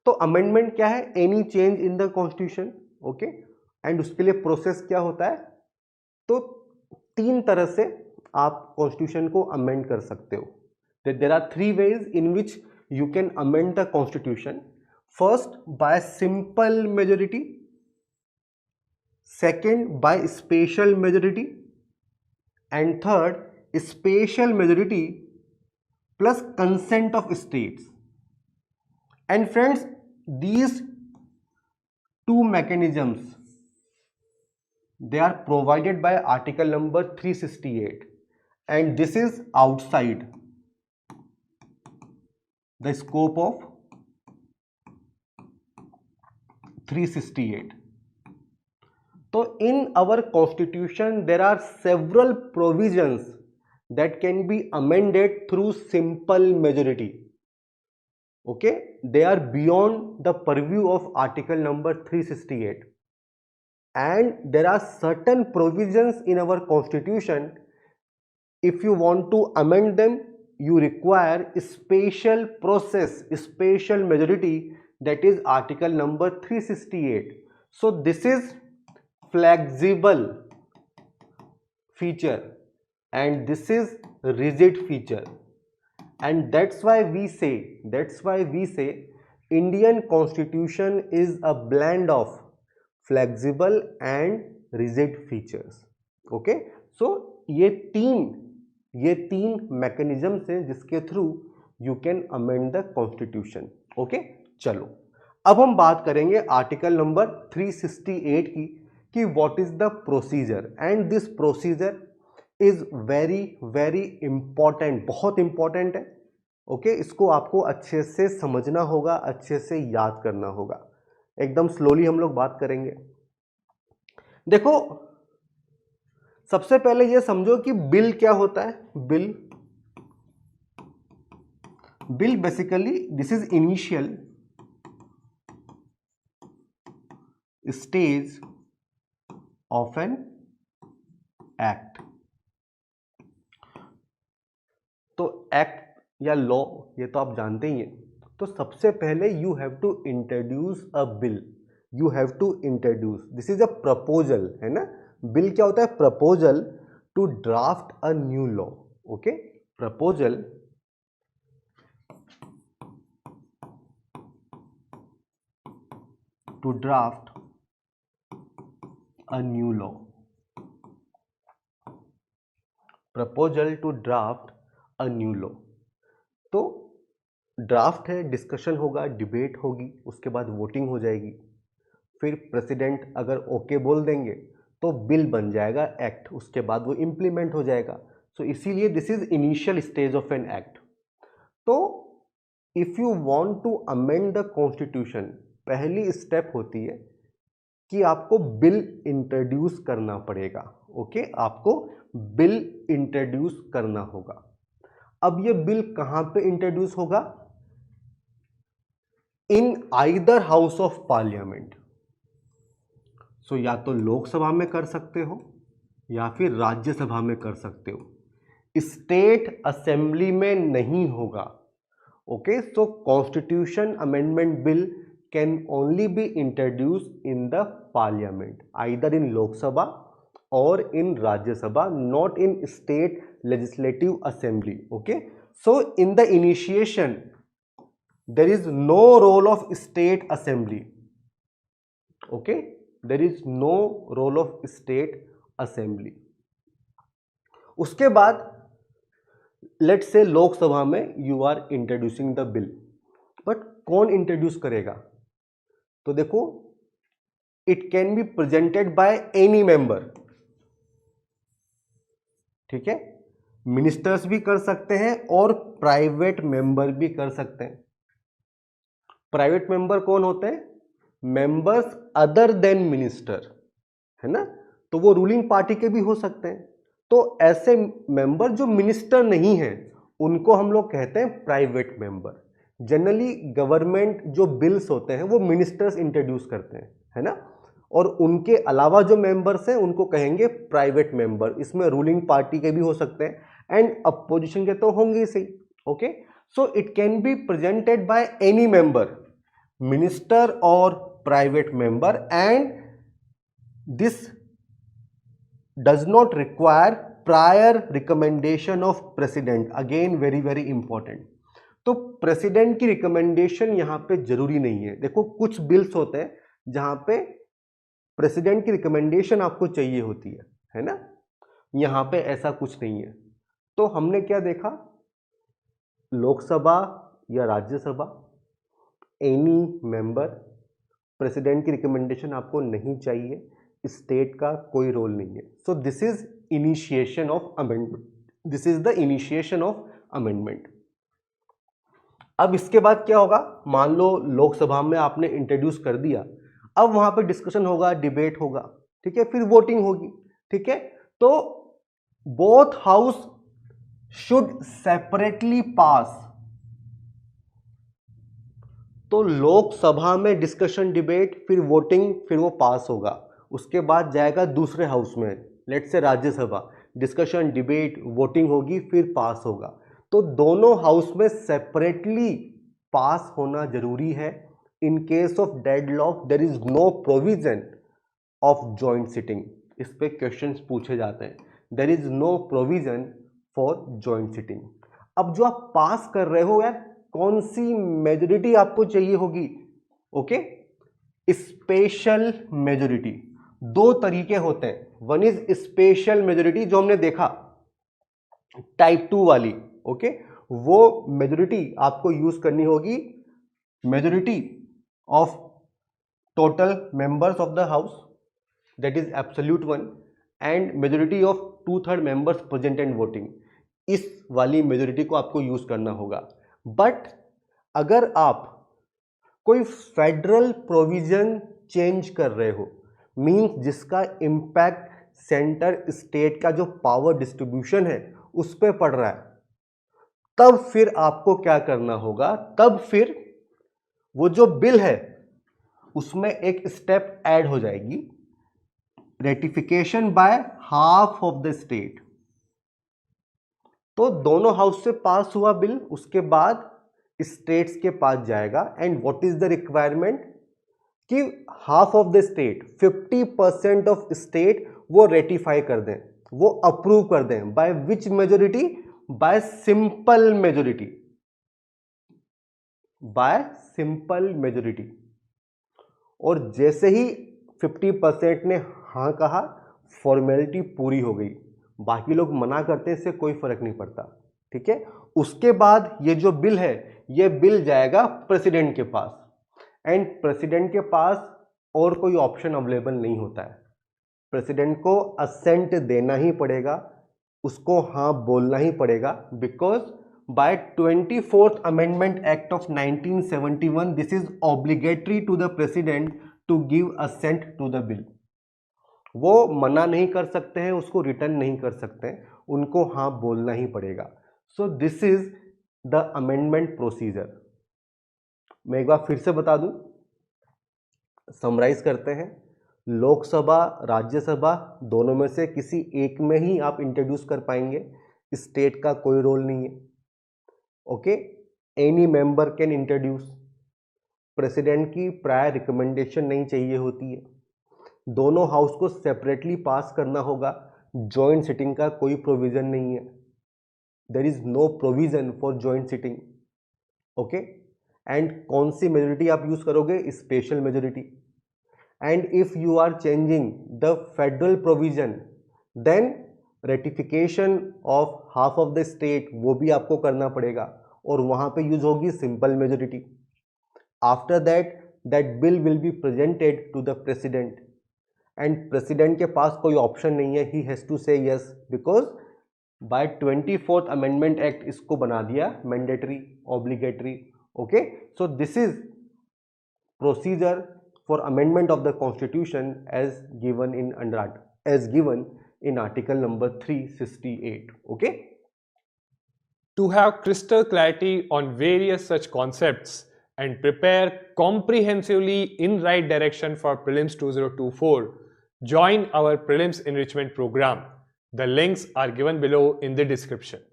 तो अमेंडमेंट क्या है, any change in the constitution, okay, and उसके लिए प्रोसेस क्या होता है, तो 3 तरह से आप कॉन्स्टिट्यूशन को अमेंड कर सकते हो. There are 3 ways in which you can amend the constitution. First by simple majority, second by special majority, and third special majority plus consent of states. And friends, these two mechanisms, they are provided by article number 368, and this is outside the scope of 368. So in our constitution there are several provisions that can be amended through simple majority. Okay, they are beyond the purview of article number 368, and there are certain provisions in our constitution, if you want to amend them you require a special process, a special majority, that is article number 368. So this is flexible feature and this is rigid feature, and that's why we say Indian constitution is a blend of flexible and rigid features. Okay, so ये तीन mechanism हैं जिसके through you can amend the constitution. Okay, चलो अब हम बात करेंगे article number 368 की कि what is the procedure, and this procedure is very very important, बहुत इंपॉर्टेंट है. ओके, इसको आपको अच्छे से समझना होगा, अच्छे से याद करना होगा. एकदम स्लोली हम लोग बात करेंगे. देखो, सबसे पहले ये समझो कि बिल क्या होता है. Bill basically this is initial stage of an act. तो एक्ट या लॉ ये तो आप जानते ही हैं. तो सबसे पहले you have to introduce a bill, you have to introduce, this is a proposal, है ना. बिल क्या होता है, proposal to draft a new law. Okay, proposal to draft a new law, proposal to draft a new law. तो draft है, discussion होगा, debate होगी, उसके बाद वोटिंग हो जाएगी, फिर प्रेसिडेंट अगर ओके बोल देंगे तो बिल बन जाएगा एक्ट, उसके बाद वो इम्प्लीमेंट हो जाएगा. सो इसीलिए this is initial stage of an act. तो if you want to amend the constitution, पहली स्टेप होती है कि आपको बिल इंट्रोड्यूस करना पड़ेगा. ओके, आपको बिल इंट्रोड्यूस करना होगा. अब ये बिल कहां पे इंट्रोड्यूस होगा, in either house of parliament. So या तो लोकसभा में कर सकते हो या फिर राज्यसभा में कर सकते हो, स्टेट असेंबली में नहीं होगा. Okay, so constitution amendment bill can only be introduced in the parliament, either in Lok Sabha or in Rajya Sabha, not in state legislative assembly. Okay, so in the initiation there is no role of state assembly. Okay, there is no role of state assembly. उसके बाद let's say Lok Sabha में you are introducing the bill, but कौन introduce करेगा, तो देखो it can be presented by any member. ठीक है, ministers भी कर सकते हैं और प्राइवेट मेंबर भी कर सकते हैं. प्राइवेट मेंबर कौन होते हैं, मेंबर्स अदर देन मिनिस्टर, है ना. तो वो रूलिंग पार्टी के भी हो सकते हैं. तो ऐसे मेंबर जो मिनिस्टर नहीं है उनको हम लोग कहते हैं प्राइवेट मेंबर. जनरली गवर्नमेंट जो बिल्स होते हैं वो मिनिस्टर्स इंट्रोड्यूस करते हैं, है ना, और उनके अलावा जो मेंबर्स हैं उनको कहेंगे प्राइवेट मेंबर. इसमें रूलिंग पार्टी के भी हो सकते हैं एंड अपोजिशन के तो होंगे ही सही. Okay, so it can be presented by any member minister or private member, and this does not require prior recommendation of president. Again very very important. तो प्रेसिडेंट की रिकमेंडेशन यहां पे जरूरी नहीं है. देखो कुछ बिल्स होते हैं जहां पे प्रेसिडेंट की रिकमेंडेशन आपको चाहिए होती है ना. यहां पे ऐसा कुछ नहीं है. तो हमने क्या देखा, लोकसभा या राज्यसभा, एनी मेंबर, प्रेसिडेंट की रिकमेंडेशन आपको नहीं चाहिए, स्टेट का कोई रोल नहीं है. सो this is initiation of amendment. This is the initiation of amendment. अब इसके बाद क्या होगा, मान लो लोकसभा में आपने इंट्रोड्यूस कर दिया, अब वहां पे डिस्कशन होगा, डिबेट होगा, ठीक है, फिर वोटिंग होगी, ठीक है. तो बोथ हाउस शुड सेपरेटली पास. तो लोकसभा में डिस्कशन, डिबेट, फिर वोटिंग, फिर वो पास होगा. उसके बाद जाएगा दूसरे हाउस में, let's say Rajya Sabha, discussion, debate, voting होगी, फिर पास होगा. तो दोनों हाउस में सेपरेटली पास होना जरूरी है. In case of deadlock there is no provision of joint sitting. इस पे क्वेश्चंस पूछे जाते हैं. There is no provision for joint sitting. अब जो आप पास कर रहे हो यार, कौन सी मेजोरिटी आपको चाहिए होगी? Okay, special majority. दो तरीके होते हैं. वन इज स्पेशल मेजोरिटी जो हमने देखा टाइप 2 वाली. ओके, वो मेजोरिटी आपको यूज करनी होगी, majority of total members of the house, that is absolute one, and majority of 2/3 members present and voting. इस वाली मेजोरिटी को आपको यूज करना होगा. बट अगर आप कोई फेडरल प्रोविजन चेंज कर रहे हो, मींस जिसका इंपैक्ट सेंटर स्टेट का जो पावर डिस्ट्रीब्यूशन है उस पर पड़ रहा है, तब फिर आपको क्या करना होगा, तब फिर वो जो बिल है उसमें एक स्टेप ऐड हो जाएगी, ratification by half of the state. तो दोनों हाउस से पास हुआ बिल, उसके बाद स्टेट्स के पास जाएगा. And what is the requirement कि half of the state, 50% of state वो रेटिफाई कर दें, वो अप्रूव कर दें. By which majority? By simple majority. By simple majority. और जैसे ही 50% ने हाँ कहा, फॉर्मेलिटी पूरी हो गई. बाकी लोग मना करते हैं, इससे कोई फर्क नहीं पड़ता, ठीक है. उसके बाद ये जो बिल है, ये बिल जाएगा प्रेसिडेंट के पास. एंड प्रेसिडेंट के पास और कोई ऑप्शन अवेलेबल नहीं होता है. प्रेसिडेंट को असेंट देना ही पड़ेगा, उसको हाँ बोलना ही पड़ेगा. Because by 24th amendment act of 1971 this is obligatory to the president to give assent to the bill. वो मना नहीं कर सकते हैं, उसको रिटर्न नहीं कर सकते हैं, उनको हाँ बोलना ही पड़ेगा. सो this is the amendment procedure. मैं एक बार फिर से बता दूं, समराइज करते हैं. लोकसभा, राज्यसभा, दोनों में से किसी एक में ही आप इंट्रोड्यूस कर पाएंगे, स्टेट का कोई रोल नहीं है. Okay, any member can introduce. President की प्रायर रिकमेंडेशन नहीं चाहिए होती है. दोनों हाउस को सेपरेटली पास करना होगा. जॉइंट सिटिंग का कोई प्रोविजन नहीं है. There is no provision for joint sitting. Okay, and कौन सी मेजोरिटी आप यूज करोगे? Special majority. And if you are changing the federal provision, then ratification of half of the state वो भी आपको करना पड़ेगा, और वहां पे यूज होगी simple majority. After that that bill will be presented to the president. And president के पास कोई ऑप्शन नहीं है, he has to say yes, because by 24th amendment act इसको बना दिया mandatory, obligatory. Okay, so this is procedure for amendment of the constitution as given in article number 368. Okay, to have crystal clarity on various such concepts and prepare comprehensively in right direction for prelims 2024, join our prelims enrichment program. The links are given below in the description.